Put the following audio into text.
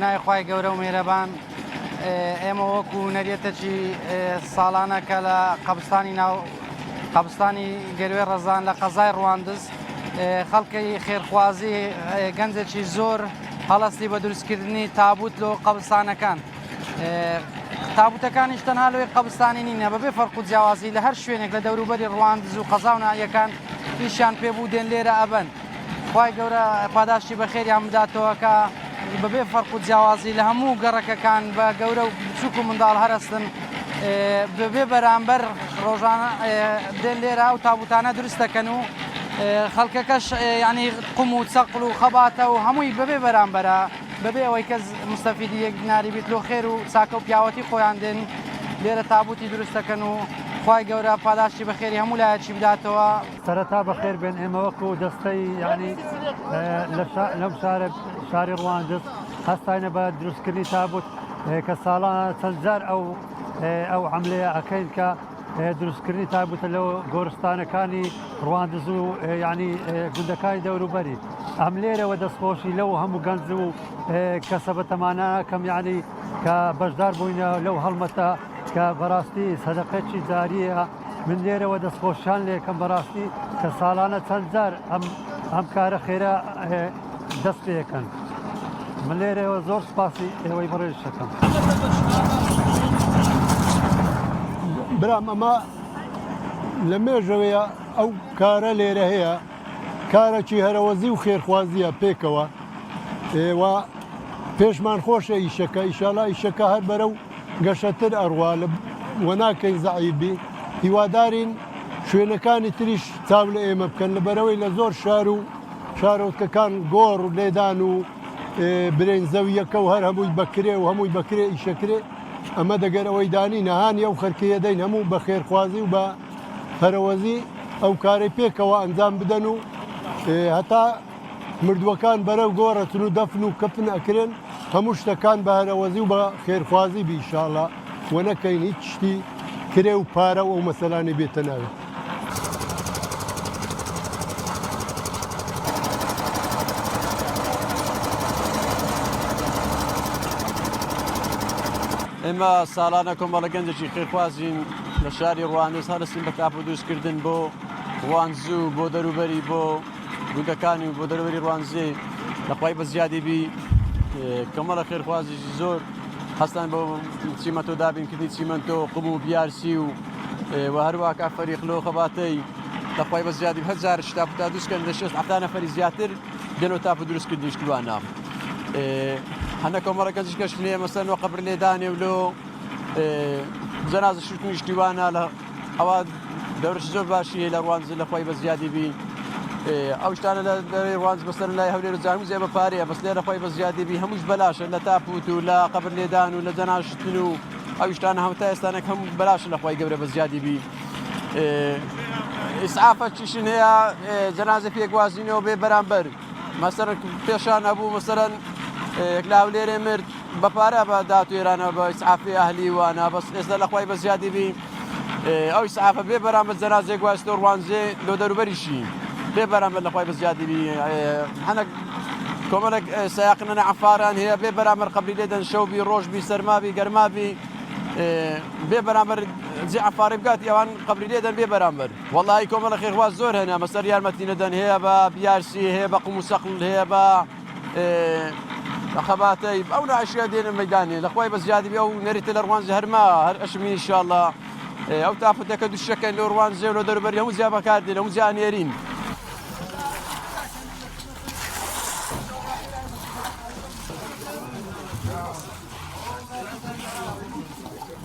بەنای خوای گەورە و میهرەبان ئێمە وەکو نەریەتێکی ساڵانە کە لە قەبستانی گەروێ ڕەزان لە قەزای ڕواندز خەڵکی خێرخوازی گەنجێکی زۆر هەڵەستی بە دروستکردنی تابوت لە قەبستانەکان. تابوتەکانیش تەنها لەوەی قەبستانی نینە بەبێ فەرق و جیاوازی لە هەر شوێنێک لە دەوروبەری ڕواندز و قەزا و ناحیەکان ئیشیان پێبوو دێن لێرە ئەبەن. خوای گەورە پاداشتی بەخێریان بداتەوە کە بەبێ فەرق و جیاوازی لە هەموو گەڕەکەکان بە گەورە و بچووک و منداڵ هەرستن بەبێ بەرامبەر ڕۆژانە دێن لێرە و تابوتانە دروست دەکەن و خەڵکەکەش ینی قوم و چەقڵ و خەباتە و هەمووی بەبێ بەرامبەرە بەبێ ئەوەی کەس مستەفیدی یەک دیناری بیت لۆ خێر و چاکە و پیاوەتی خۆیان دێن لێرە تابوتی دروست دەکەن و خوای گەورە پاداشتی بەخێری هەموو لایەکی بداتەوە. سەرەتا بەخێر بێن ئێمە وەکو دەستەی ینی لەم شاری ڕواندز هەستاینە بە دروستکردنی تابوت کە ساڵانە چەند جار ئەو حملەیە ئەەکەین کە دروستکردنی تابوتە لەو گۆرستانەکانی ڕواندز و ینی گوندەکانی دەوروبەری ئەم لێرەوە دەستخۆشی لەو هەموو گەنج و کەسە بەتەمانە کەم ینی کە بەشدار بووینە لەو هەڵمەتە کە بەڕاستی سەدەقەیەکی جاریە من لێرەوە دەستخۆشیان لێکەم بەڕاستی کە ساڵانە چەند جار ئەم کارە خێرا دەست پێەکەن. من لێرەوە زۆر سپاسی ئێوەی بڕێژ شەکەم. برام ئەمە لە مێژەوەیە ئەو کارە لێرە هەیە کارێکی هەرەوەزی و خێرخوازیە پێکەوە ئێوە پێشمان خۆشە ئیشەکە ئیشاڵا ئیشەکە هەر بەرە و گەشەتر ئەڕوا وە ناکەین زەعیبی هیوادارین شوێنەکانی تریش چاو لە ئێمە بکەن لەبەرەوەی لە زۆر شار و شارۆتکەکان گۆڕ و لێدان و برێن زەویەکە و هەر هەمووی بەکرێ و هەمووی بەکرێ ئیشەکرێ ئەمە دەگەرەوەی دانی نەهانی ئەو خەرکیە دەین هەموو بە خێرخوازی و بە هەرەوەزی ئەو کارەی پێکەوە ئەنجام بدەن و هەتا مردووەکان بەرەو گۆڕەتن و دەفن و کەپن ئەکرێن هەموو شتەکان بە هەرەوەزی و بە خێرخوازی بیشاڵە وە نەکەین هیچ شتی کرێ و پارە و ئەو مەسەلانی بێتە ناوێت. ئێمە ساڵانە کۆمەڵە گەنجێکی خێرخوازین لە شاری ڕواندز هەڵەستین بە تاپ و دروستکردن بۆ ڕوانزوو بۆ دەروبەری بۆ گوندەکانی و بۆ دەروبەری ڕوانزێ لەخوای بە زیادی بی کۆمەڵە خێرخوازیشی زۆر هەستان بۆ چیمەتۆ دابینکردنی چیمەنتۆ قوم و بیارسی و هەروە کافەری خلۆ خەباتەی لەخوای بە زیادی هەزار شتاپ تا دروستکەن لە 6 نەفەری زیاتر دێنەوە تاپ و دروستکردنی شتوانە. هەنە کۆمەڵە گەنجش کەشنەیە مەسەن وە قەبر لێدانێ و لۆ جەنازە شوتنی شتیوانە لە ئەوە دەورش زۆر باشیە لە ڕوانز لەخوای بە زیادی بی ئەو شتانە لە ڕوانز بەسەر لای هەولێر و جارموزێ بە پارەیە بەس لێرە خۆی بە زیادی بی هەمووش بەلاشە لە تاپوت و لە قەبر لێدان و لە جەناشتن و ئەو شتانە هەموو ئێستانێک هەموو بەلاشە لەخوای گەورە بە زیادی بی. ئیسعافە چیشن هەیە جەنازە پێکوازینەوە بێ بەرامبەر مەسەرەن پێشان هەبوو مەسەرەن لە هەولێرێ مرد بە پارە بە داتوێرانە بە ئیسعافی ئەهلی وانە بەس ئێستا لەخوای بە زیادی بی ئەو ئیسعافە بێ بەرامبەر جەنازەی گواستە ڕوانزێ لۆ دەروبەریشی بێ بەرامبەر لەخوای بە زیادی بی هەنە کۆمەڵێک سایقنە عەفاران هەیە بێ بەرامبەر قەبری لێدەن شەوبی ڕۆژبی سەرمابی گەرمابی بێ بەرامبەر جێ عەفاری بگاتی ئەوان قەبری لێدەن بێ بەرامبەر وەڵڵاهی کۆمەڵە خێرخواز زۆر هەنە مەسەر یارمەتی نەدەن هەیە بە بیارسی هەیە بە قوم و سەقل هەیە بە خەباتەی ئەو ناشیە دێنە مەیدانێ لەخوای بە زیادی بێ ئەو نەریتە لە ڕوانزە هەرما هەر ئەشمی ئینشاءڵڵا ئەو تاپەتەکە دووشەکەن لە ڕوانزێ و لە دەروبەری هەموو جیا بەکاردێن هەموو جیا نێرین.